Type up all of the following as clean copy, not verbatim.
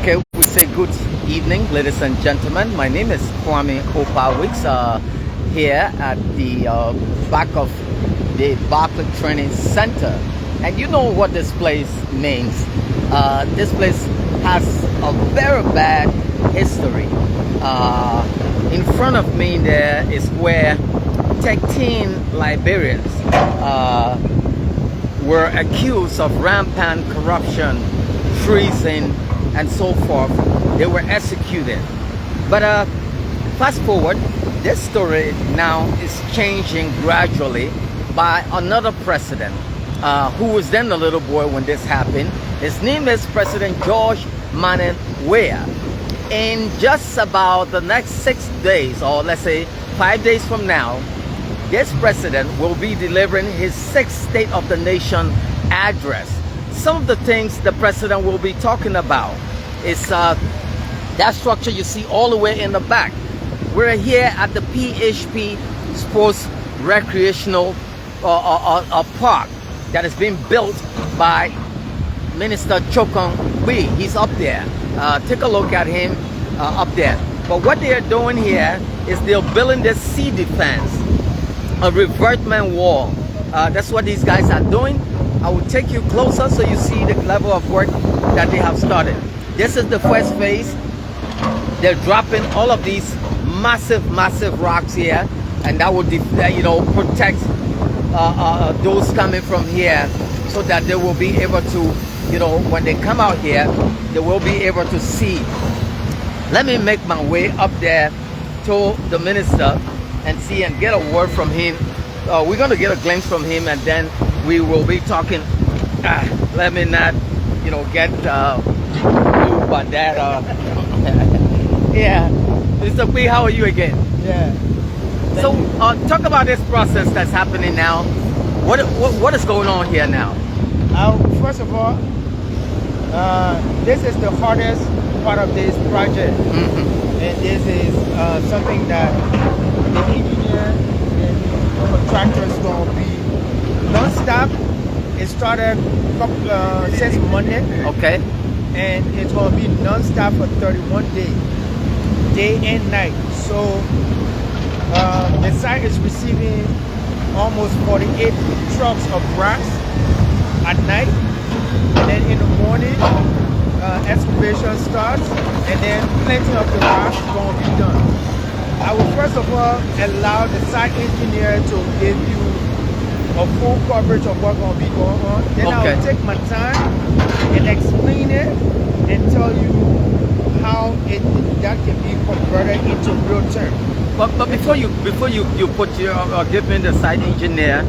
Okay, we say good evening, ladies and gentlemen. My name is Kwame Opawix, here at the back of the Barclay Training Center. And you know what this place means. This place has a very bad history. In front of me there is where 13 Liberians were accused of rampant corruption, treason, and so forth. They were executed. But fast forward, this story now is changing gradually by another president who was then a little boy when this happened. His name is President George Manning Weah. In just about the next 6 days, or let's say 5 days from now, this president will be delivering his 6th State of the Nation address. Some of the things the president will be talking about is that structure you see all the way in the back. We're here at the PHP Sports Recreational Park that is being built by Minister Weah. He's up there. Take a look at him up there. But what they are doing here is they're building this sea defense, a revertment wall. That's what these guys are doing. I will take you closer so you see the level of work that they have started. This is the first phase. They're dropping all of these massive rocks here, and that will protect those coming from here, so that they will be able to, when they come out here, they will be able to see. Let me make my way up there to the minister and see and get a word from him. We're going to get a glimpse from him, and then we will be talking. Let me not, get moved by that. Yeah. Mr. Weah, how are you again? Yeah. So, talk about this process that's happening now. What is going on here now? First of all, this is the hardest part of this project. And this is something that the engineer and the contractors going to be non-stop. It started since Monday. Okay. And it's going to be non-stop for 31 days, day and night. So the site is receiving almost 48 trucks of grass at night. And then in the morning, excavation starts, and then plenty of the rock is going to be done. I will first of all allow the site engineer to give you a full coverage of what's going to be going on. Then I will take my time and explain it and tell you how that can be converted into real terms. But before you put your give me the site engineer,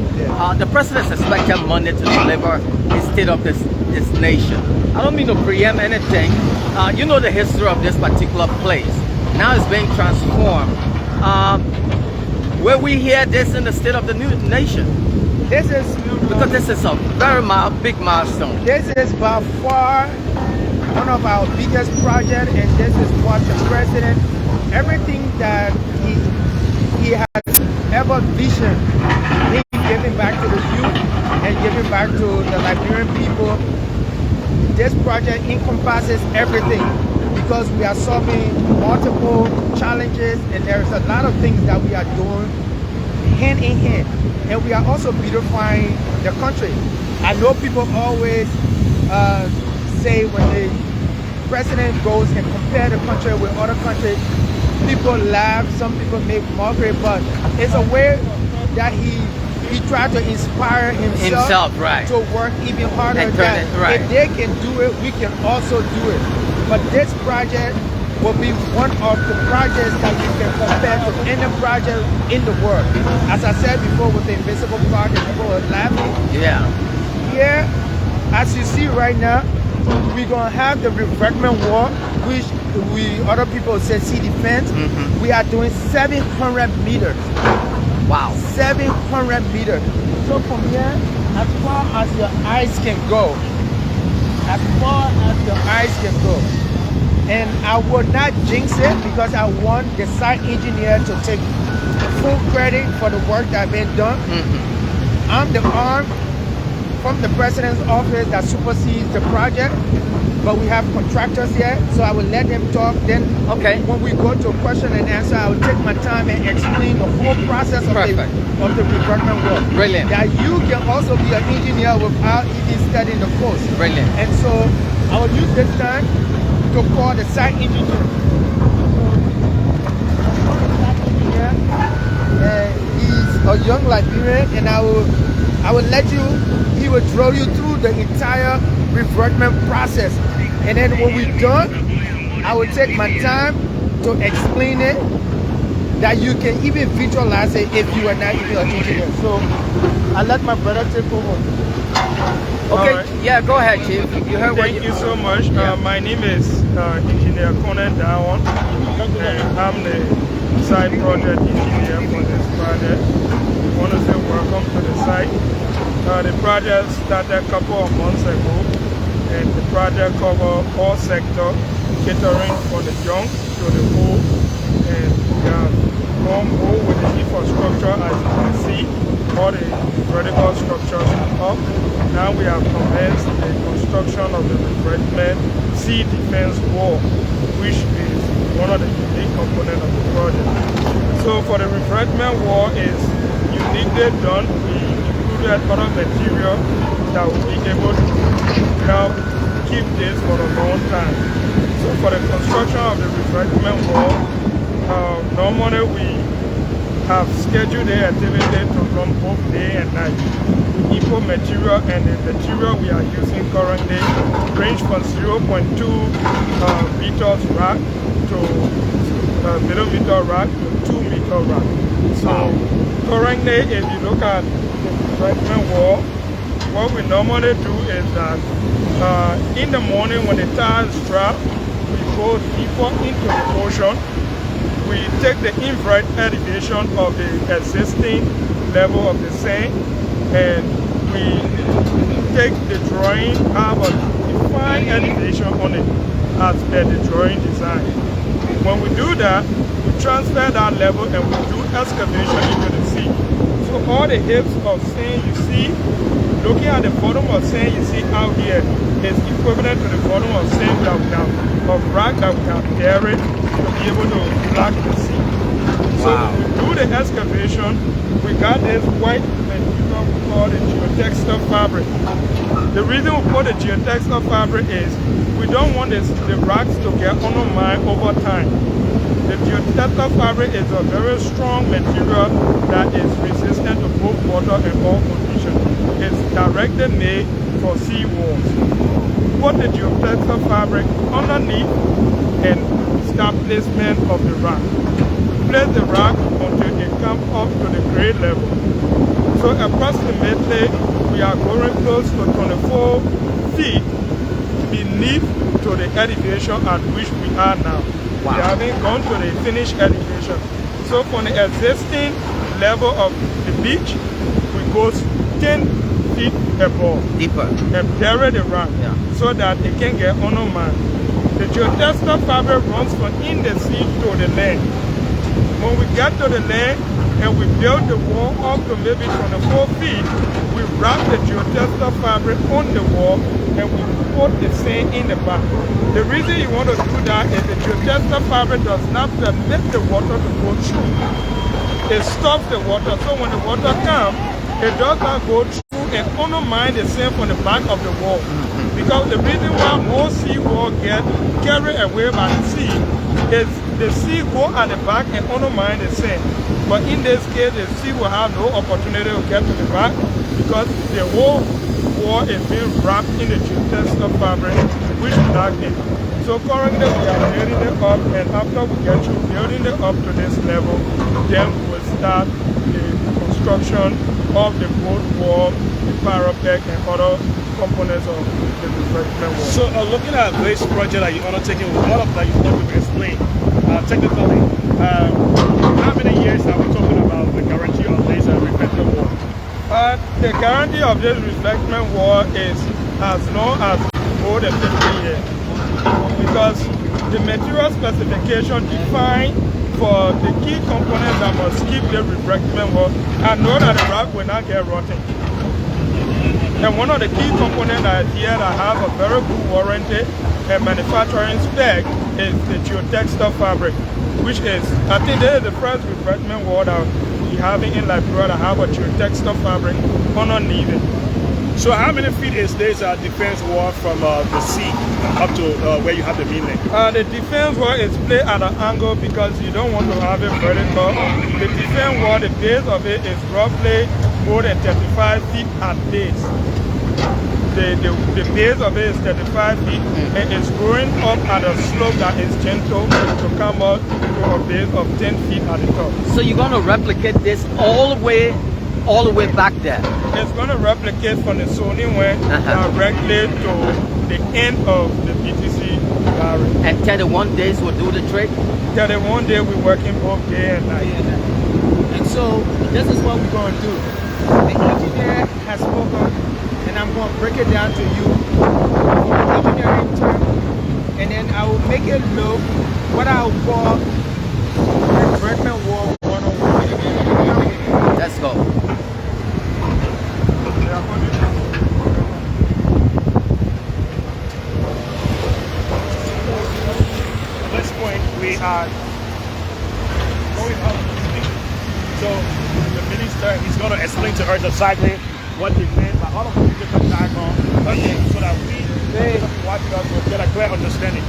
the president is expected Monday to deliver his state of this nation. I don't mean to preempt anything. You know the history of this particular place. Now it's being transformed. Where we hear this in the state of the new nation. This is because this is a very big milestone. This is by far one of our biggest projects, and this is what the president, everything that he has ever visioned, he's giving back to the youth and giving back to the Liberian people. This project encompasses everything because we are solving multiple challenges, and there's a lot of things that we are doing hand in hand, and we are also beautifying the country. I know people always say when the president goes and compare the country with other countries, people laugh, some people make mockery, but it's a way that he tried to inspire himself to work even harder. If they can do it, we can also do it. But this project will be one of the projects that you can compare to any project in the world. As I said before with the invisible project, people were laughing. Yeah. Here, as you see right now, we're going to have the revertment wall, which other people say sea defense. We are doing 700 meters. Wow. 700 meters. So from here, as far as your eyes can go, as far as your eyes can go. And I will not jinx it because I want the site engineer to take full credit for the work that's been done. I'm the arm from the president's office that supersedes the project. but we have contractors here, so I will let them talk. Then Okay. when we go to question and answer, I will take my time and explain the whole process of the revertment work. Brilliant. That you can also be an engineer without even studying the course. Brilliant. And so I will use this time to call the site engineer. He's a young Liberian, and I will let you, he will draw you through the entire revertment process. And then when we're done, I will take my time to explain it, that you can even visualize it if you are not even an engineer. So I let my brother take over. Okay, right. yeah, go ahead, Chief. You heard what Thank you so much. My name is Engineer Conan Dawon, and I'm the site project engineer for this project. I want to say welcome to the site. The project started a couple of months ago, and the project covers all sectors, catering from the young to the old, and we have gone more with the infrastructure. As you can see, all the vertical structures are up. Now we have commenced the construction of the revertment sea defense wall, which is one of the unique components of the project. So for the revertment wall is uniquely done. We included other material that will be able to help keep this for a long time. So for the construction of the revertment wall, normally we have scheduled the activity to run both day and night. We import material, and the material we are using currently range from 0.2 meters rack to millimeter rack to 2 meter rack. So currently, if you look at the revertment wall, what we normally do is that in the morning when the tires drop, we go deeper into the ocean. We take the invert elevation of the existing level of the sand, and we take the drawing, have a defined elevation on it as per the drawing design. When we do that, we transfer that level and we do excavation into the sea. So all the heaps of sand you see, looking at the bottom of sand you see out here, is equivalent to the bottom of sand that we have, of rock that we have buried to be able to block the sea. So when we do the excavation, we got this white material we call the geotextile fabric. The reason we put the geotextile fabric is we don't want the rocks to get undermined over time. The geotextile fabric is a very strong material that is resistant to both water and all conditions. It's directly made for sea walls. Put the geotextile fabric underneath and start placement of the rock. Place the rock until it comes up to the grade level. So approximately we are going close to 24 feet beneath to the elevation at which we are now. We haven't gone to the finished elevation. So from the existing level of the beach, we go 10 feet above. Deeper. And bury the rock so that it can get undermined. The geotextile fabric runs from in the sea to the land. When we get to the land and we build the wall up to maybe 24 feet, we wrap the geotextile fabric on the wall and we put the sand in the back. The reason you want to do that is the geotextile fabric does not permit the water to go through. It stops the water, so when the water comes, it does not go through and undermine the sand from the back of the wall. Because the reason why most sea walls get carried away by the sea is the sea go at the back and undermine the sand. But in this case, the sea will have no opportunity to get to the back because the whole wall is being wrapped in the geotextile fabric, which is not it. So currently we are building it up, and after we get through building it up to this level, then we will start the construction of the boat wall, the parapet, and other components of the revertment wall. So looking at this project that you're undertaking, with all of that you've already explained, technically, how many years are we talking about the guarantee of this revertment wall? The guarantee of this revertment wall is as long as more than 50 years. Because the material specification defined for the key components that must keep the revertment wall, I know that the rock will not get rotten. And one of the key components that here that have a very good warranty and manufacturing spec is the geotextile fabric, which is, I think this is the first revertment wall that we have in Liberia that have a geotextile fabric underneath it. So how many feet is this defense wall from the sea up to where you have the mainland? The defense wall is placed at an angle because you don't want to have it vertical. The defense wall, the base of it is roughly more than 35 feet at base. The base of it is 35 feet and it's growing up at a slope that is gentle to come up to a base of 10 feet at the top. So you're going to replicate this all the way back there? It's going to replicate from the zoning wing directly to the end of the BTC barrier. And 31 days will do the trick? 31 days we're working both day and night. And so this is what we're going to do. The engineer has spoken, and I'm going to break it down to you from engineering term, and then I will make it look what I will call Revertment Wall 101. Let's go. At this point, we are going out to speak. So the minister is going to explain to us exactly what they meant by all of the different diagrams, so that we watching us will get a clear understanding.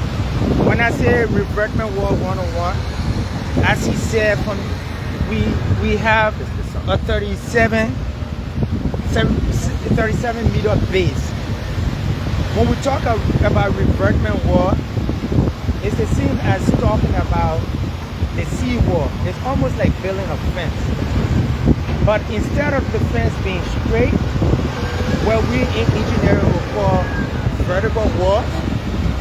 When I say Revertment Wall 101, as he said, we have a 37 meter base. When we talk about revertment wall, it's the same as talking about the sea wall. It's almost like building a fence. But instead of the fence being straight, what we in engineering will call vertical wall,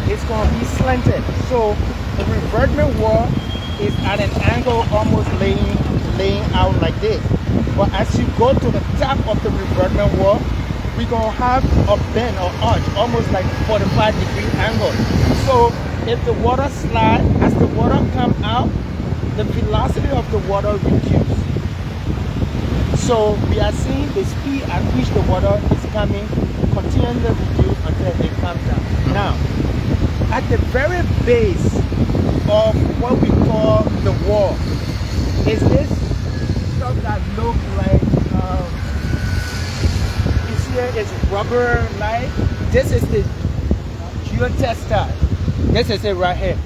it's going to be slanted. So the revertment wall is at an angle almost laying out like this. But as you go to the top of the revertment wall, we're going to have a bend or arch, almost like 45-degree angle. So if the water slides, as the water comes out, the velocity of the water reduces. So we are seeing the speed at which the water is coming continually reduce until it comes down. Now, at the very base of what we call the wall is this stuff that looks like this here is rubber like. This is the geotextile. This is it right here.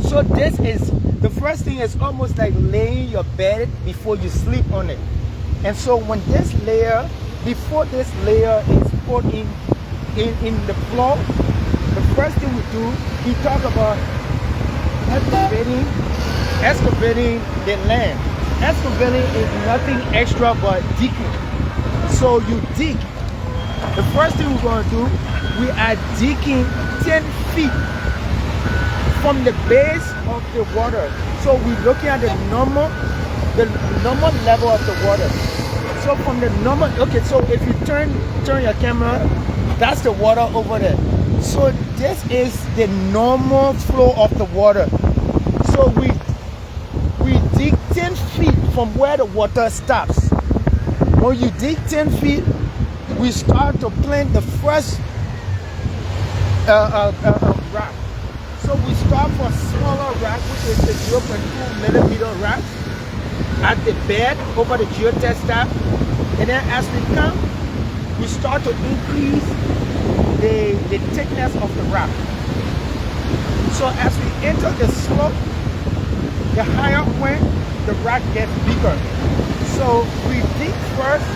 So this is the first thing, is almost like laying your bed before you sleep on it. And so when this layer, before this layer is put in the floor, the first thing we do, we talk about excavating the land. Excavating is nothing extra but digging. So you dig. The first thing we're going to do, we are digging 10 feet from the base of the water. So we're looking at the normal level of the water. So from the normal, okay, so if you turn your camera, that's the water over there. So this is the normal flow of the water. So we dig 10 feet from where the water stops. When you dig 10 feet, we start to plant the first rock. So we start for smaller rock, which is the 0.2 millimeter rock, at the bed over the geotextile. And then as we come, we start to increase the thickness of the rock. So as we enter the slope, the higher point, the rock gets bigger. So we dig first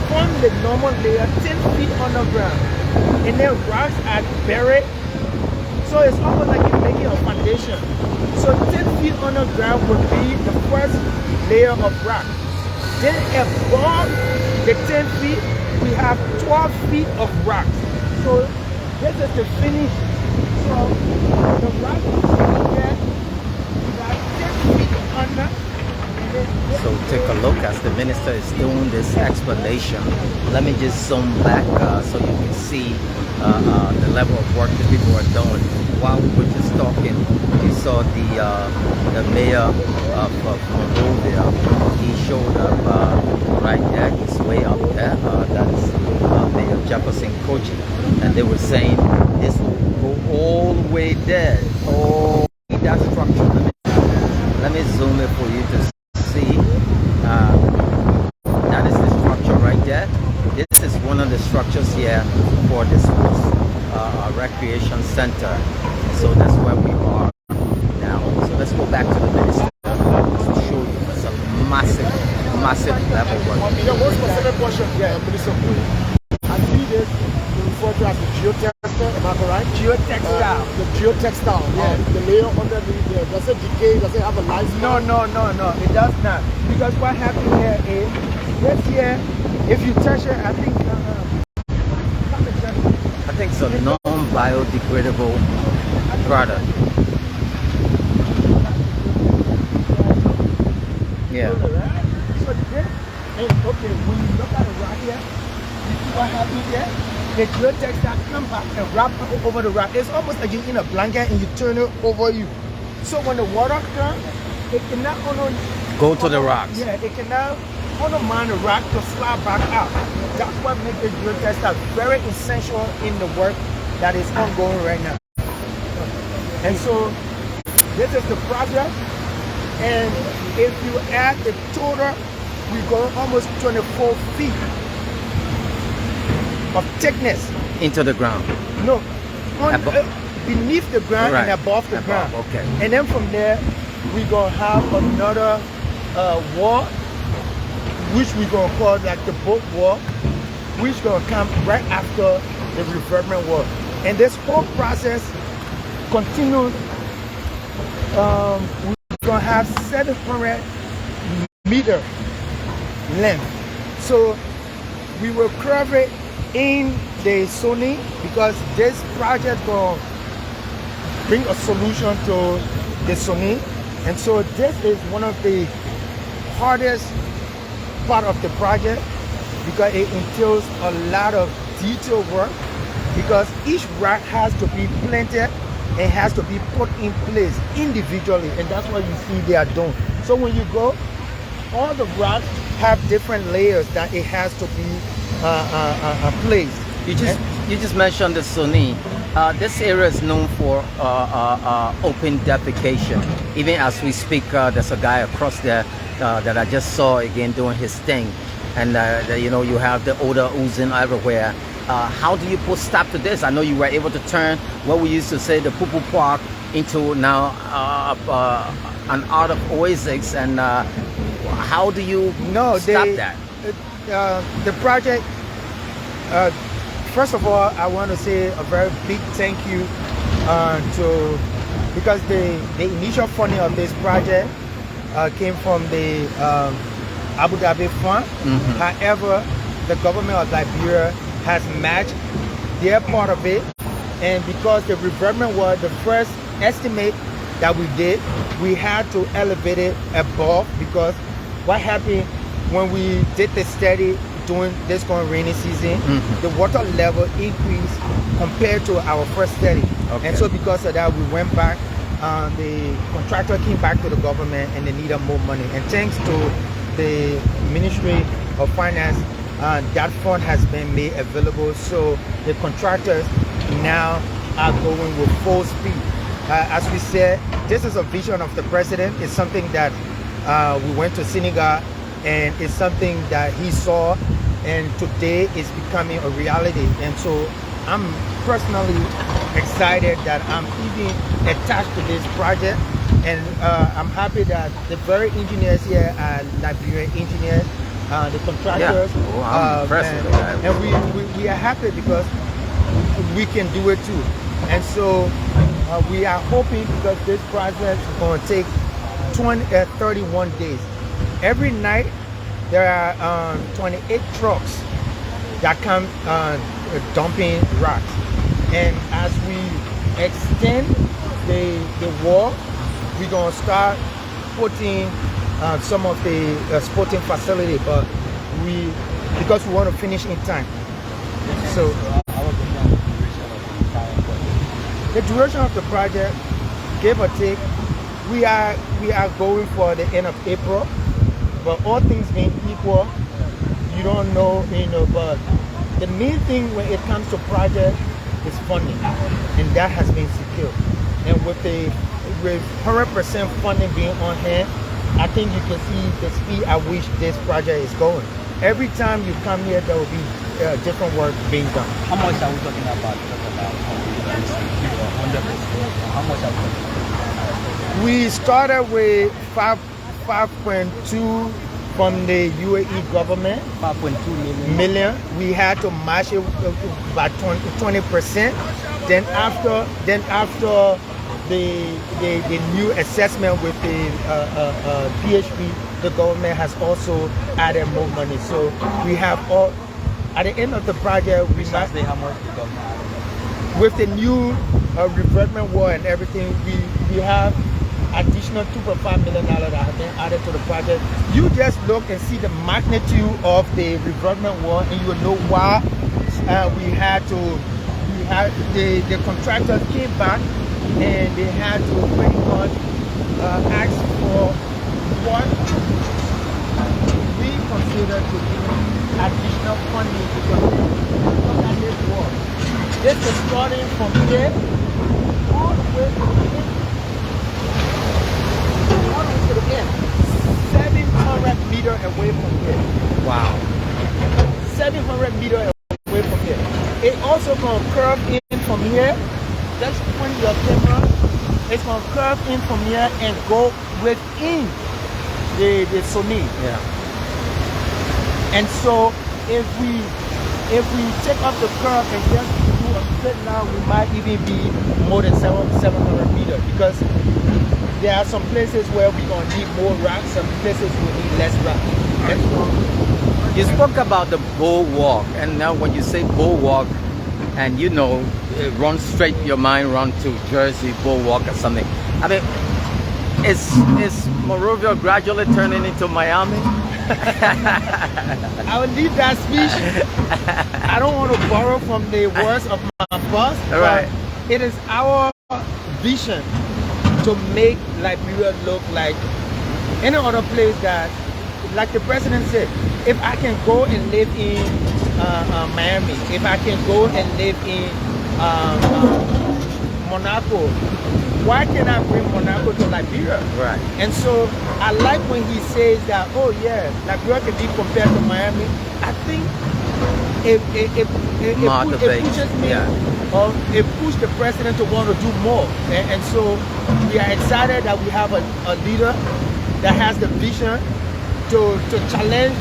from the normal layer 10 feet underground, and then rocks are buried. So it's almost like you're making a foundation. So 10 feet underground would be the first layer of rock. Then above the 10 feet, we have 12 feet of rock. So this is the finish. So the rock is there, about 10 feet under. So take a look as the minister is doing this explanation. Let me just zoom back so you can see the level of work that people are doing. While we were just talking, you saw the mayor of Monrovia. He showed up right there. He's way up there. That's Mayor Jefferson Koji. And they were saying this will go there. Oh, that structure. Let me zoom it for you to see. That is the structure right there. This is one of the structures here for the sports recreation center. So that's where we are now. So let's go back to the minister to show you. It's a massive level work. Yeah, one specific question, Minister. I see this referred to as the geotextile, am I correct? Geotextile. The geotextile, the layer underneath there. Does it decay? Does it have a lifespan? No, it does not. Because what happened here is, this here, if you touch it, I think, It's a non-biodegradable product. Yeah. So this, and okay, when you look at it right here, you see what happened here? The geotextile come back and wrap over the rock. It's almost like you're in a blanket and you turn it over you. So when the water comes, it cannot only Go to the rocks. Yeah, it cannot undermine the rock to slide back out. That's what makes the geotextile very essential in the work that is ongoing right now. And so this is the project. And if you add the total, we go almost 24 feet of thickness. Into the ground. No, beneath the ground Right. and above the Above, ground. okay. And then from there, we're going to have another wall, which we're going to call like the boat wall, which is going to come right after the revertment wall. And this whole process continues. We're going to have 700 meter length. So we will curve it in the zoning because this project will bring a solution to the zoning. And so this is one of the hardest part of the project because it entails a lot of detailed work because each rock has to be planted and has to be put in place individually, and that's what you see they are doing. So when you go, all the rocks have different layers that it has to be placed. You just mentioned the Sunni. This area is known for open defecation. Even as we speak, there's a guy across there that I just saw again doing his thing, and you know, you have the odor oozing everywhere. How do you put stop to this? I know you were able to turn what we used to say the poo-poo park into now an art of oasis, and how do you stop that? The project, first of all, I want to say a very big thank you because the initial funding of this project came from the Abu Dhabi Fund. However, the government of Liberia has matched their part of it, and because the revertment was the first estimate that we did, we had to elevate it above, because what happened when we did the study during this current rainy season, the water level increased compared to our first study. And so because of that, we went back, the contractor came back to the government and they needed more money, and thanks to the Ministry of Finance, that fund has been made available, so the contractors now are going with full speed. As we said, this is a vision of the president. It's something that we went to Senegal, and it's something that he saw, and today it's becoming a reality. And so I'm personally excited that I'm even attached to this project, and I'm happy that the very engineers here are Liberian engineers, the contractors. I'm impressed with that. And we are happy because we can do it too. And so we are hoping, because this project is going to take 31 days. Every night there are 28 trucks that come dumping rocks. And as we extend the wall, we're going to start putting some of the sporting facility, but because we want to finish in time. So the duration of the project, give or take, we are going for the end of April, but all things being equal, you don't know, but the main thing when it comes to project is funding, and that has been secured. and with 100% funding being on hand, I think you can see the speed at which this project is going. Every time you come here, there will be different work being done. How much are we talking about? 100%. How much are we talking about? We started with 5.2 from the UAE government. 5.2 million. We had to match it by 20%. Then after the new assessment with the PHP, the government has also added more money. So we have all, at the end of the project, we how much the government added? With the new revertment wall and everything, we have additional $2.5 million that have been added to the project. You just look and see the magnitude of the revertment wall, and you will know why the contractors came back and they had to pretty much ask for what we consider to be additional funding, because look at this wall. This is starting from here all the way to the end. All the way to the end. 700 meters away from here. Wow. 700 meters away from here. It also going to curve in from here. Just point your camera. It's going to curve in from here and go within the Sony. Yeah. And so if we take up the curve and just do a straight line, we might even be more than 700 meters, because there are some places where we're going to need more rock, some places we need less rock. And so, You spoke about the bulwark, and now when you say bulwark, and you know, it runs straight, your mind run to Jersey bulwark or something. I mean, is Monrovia gradually turning into Miami? I will leave that speech. I don't want to borrow from the words of my boss, Right. but it is our vision to make Liberia look like any other place that, like the president said, if I can go and live in Miami, if I can go and live in Monaco, why can't I bring Monaco to Liberia? Right. And so I like when he says that, oh yeah, Liberia can be compared to Miami. I think it pushes me, or it pushes the president to want to do more. And so we are excited that we have a leader that has the vision to challenge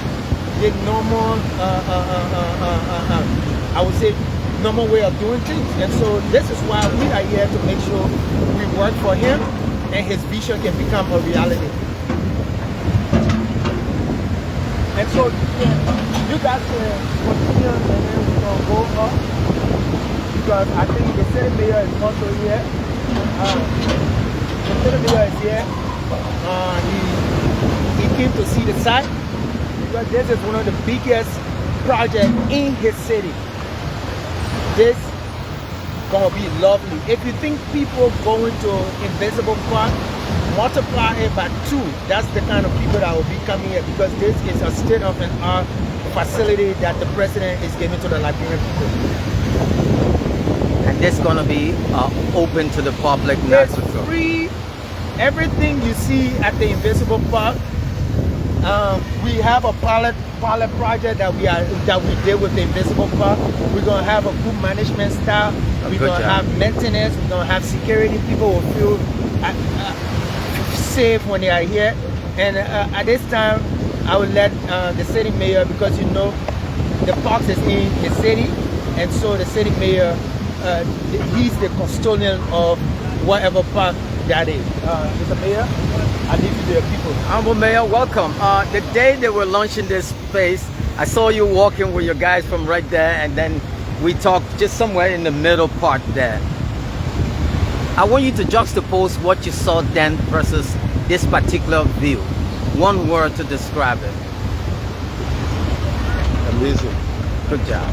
the normal, I would say, normal way of doing things. And so this is why we are here, to make sure we work for him and his vision can become a reality. And so you guys can continue, and then we're going to go up, because I think the city mayor is also here. The city mayor is here. He came to see the site, because this is one of the biggest projects in his city. This gonna be lovely. If you think people going to Invisible Park, multiply it by 2. That's the kind of people that will be coming here, because this is a state-of-the-art facility that the president is giving to the Liberian people. And this gonna be open to the public. It's free. Everything you see at the Invisible Park, we have a pilot project that we did with the Invisible Park. We're gonna have a good management staff. We're gonna have maintenance. We're gonna have security. People will feel safe when they are here. And at this time, I will let the city mayor, because you know the park is in the city, and so the city mayor, he's the custodian of whatever park that is. Mr. Mayor, I leave you to the people. Honorable Mayor, welcome. The day they were launching this space, I saw you walking with your guys from right there, and then we talked just somewhere in the middle part there. I want you to juxtapose what you saw then versus this particular view. One word to describe it. Amazing. Good job.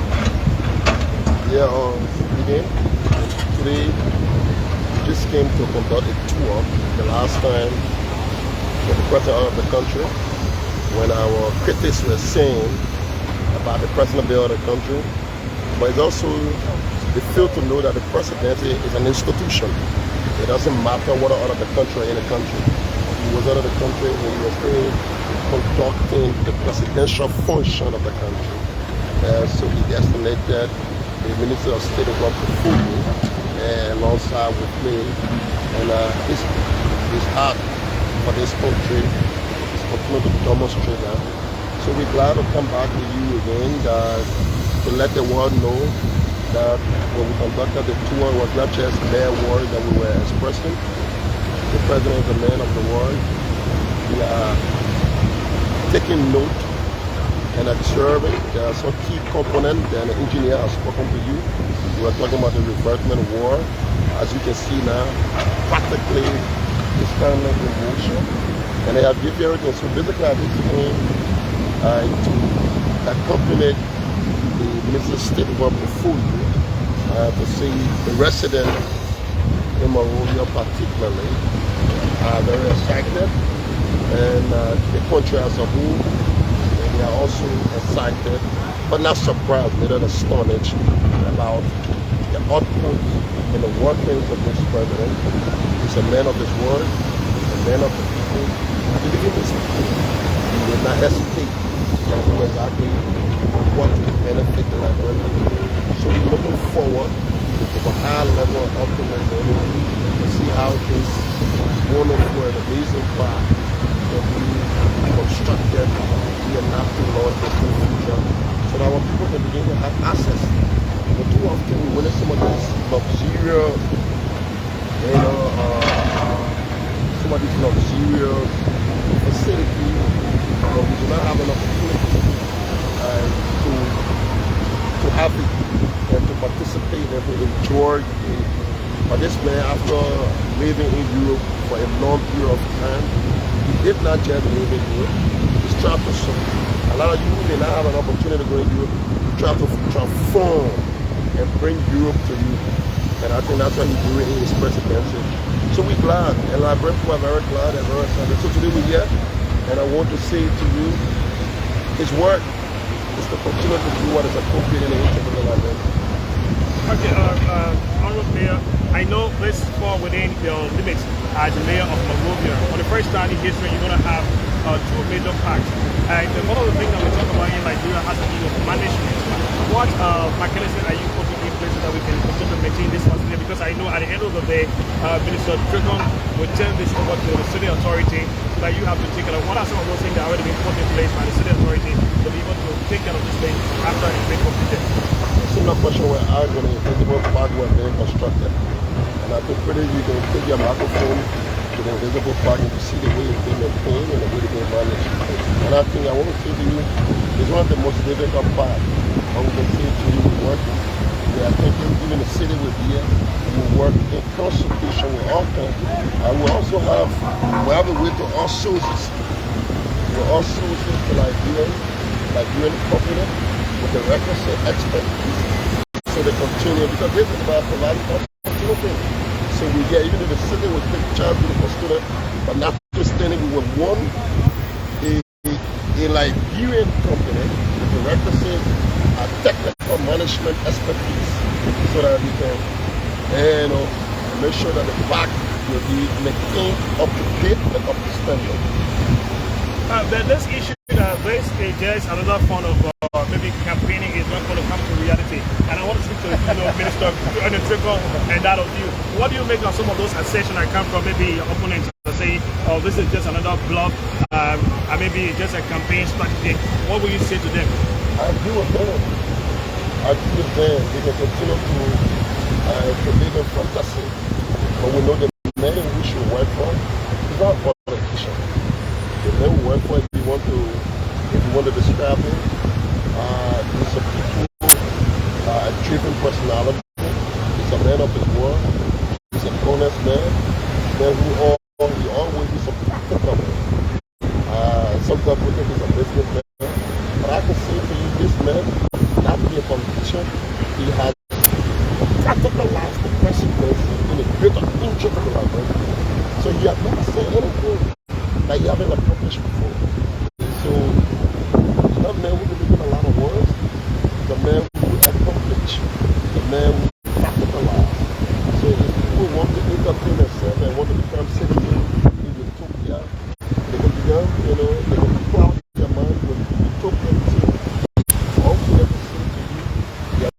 Yeah, again, today just came to conduct a tour the last time with the president of the country, when our critics were saying about the president of the country. But it's also, they fail to know that the presidency is an institution. It doesn't matter what out of the country or in the country. He was out of the country when he was still conducting the presidential function of the country. So he estimated the Minister of State of Fufu alongside with me, and his heart for this country is continuing to demonstrate that. So we're glad to come back to you again to let the world know that when we conducted the tour, it was not just mere words that we were expressing. The President is the man of the world. We are taking note and observing. There are some key components that the engineer has spoken to you. We are talking about the Revertment war. As you can see now, practically it's currently in motion. And they have given everything. So basically I just came to accompany the Mr. State of Fufu to see the residents in Monrovia particularly are very excited, and the country as a whole, they are also excited, but not surprised, neither astonished about the output and the workings of this president. He's a man of his word, a man of the people. I believe in this people. He will not hesitate to do exactly what will benefit the Liberian people. So we're looking forward to a high level of optimism to see how this wonderful and amazing park will be constructed, be enacted, Lord, in the future, so that our people can begin to have access. But too often we witness some of these luxurious, some of these luxurious facilities, but we do not have an opportunity to have it and to participate and to enjoy it. But this man, after living in Europe for a long period of time, he did not just live in Europe, he's trying to serve. A lot of you may not have an opportunity to go in Europe, try to transform and bring Europe to you. And I think that's what he's doing in his presidency. So we're glad, and Liberian people are very glad and very excited. So today we're here, and I want to say to you, his work is to continue to do what is appropriate in the interest of the Liberian. Okay, Honorable Mayor, I know this fall within your limits as the mayor of Monrovia. For the first time in history, you're going to have two major parks. And one of the things that we talk about in Nigeria has to do with management. What mechanism are you putting in place so that we can continue to maintain this facility? Because I know at the end of the day, Minister Trigon will turn this over to the city authority so that you have to take care of. What are some of those things that have already been put in place by the city authority to be able to take care of this thing after it's been completed? Similar question where I was going to invisible park were being constructed. And I think pretty you can take your microphone to the invisible park and to see the way it's being maintained and the way it's being managed. And I think I want to say to you, it's one of the most difficult parts. I will say to you, we're working. We are thinking even the city will be here. We work in consultation with all countries. And we also have a way to all sources. We're all sources to Liberian company with the requisite expertise. So they continue, because this is about providing opportunity. So we get, even if the city will take charge of the student, but not understanding we would want a Liberian company with the requisite technical management expertise so that we can make sure that the park will be maintained up to date and up to standard. This issue that this is just another form of maybe campaigning is not going to come to reality. And I want to speak to Minister Trigon and that of you. What do you make of some of those assertions that come from maybe your opponents that say, oh, this is just another bluff, and maybe just a campaign strategy? What will you say to them? I agree with them. They can continue to live in fantasy. But we know the men we should work for is not a politician. The men we work for, if you want to describe him, he's a people, a driven personality. He's a man of his word. He's an honest man. He always is a practical man. Sometimes we think he's a businessman. But I can say to you, this man, not to be a politician, he has practicalized the presidency in a greater interest of the Liberian. So he has never said anything that he haven't accomplished before. So he's not a man who believes in a lot of words. He's a man who accomplish. He's a man who practicalize. So if people want to entertain us you know, the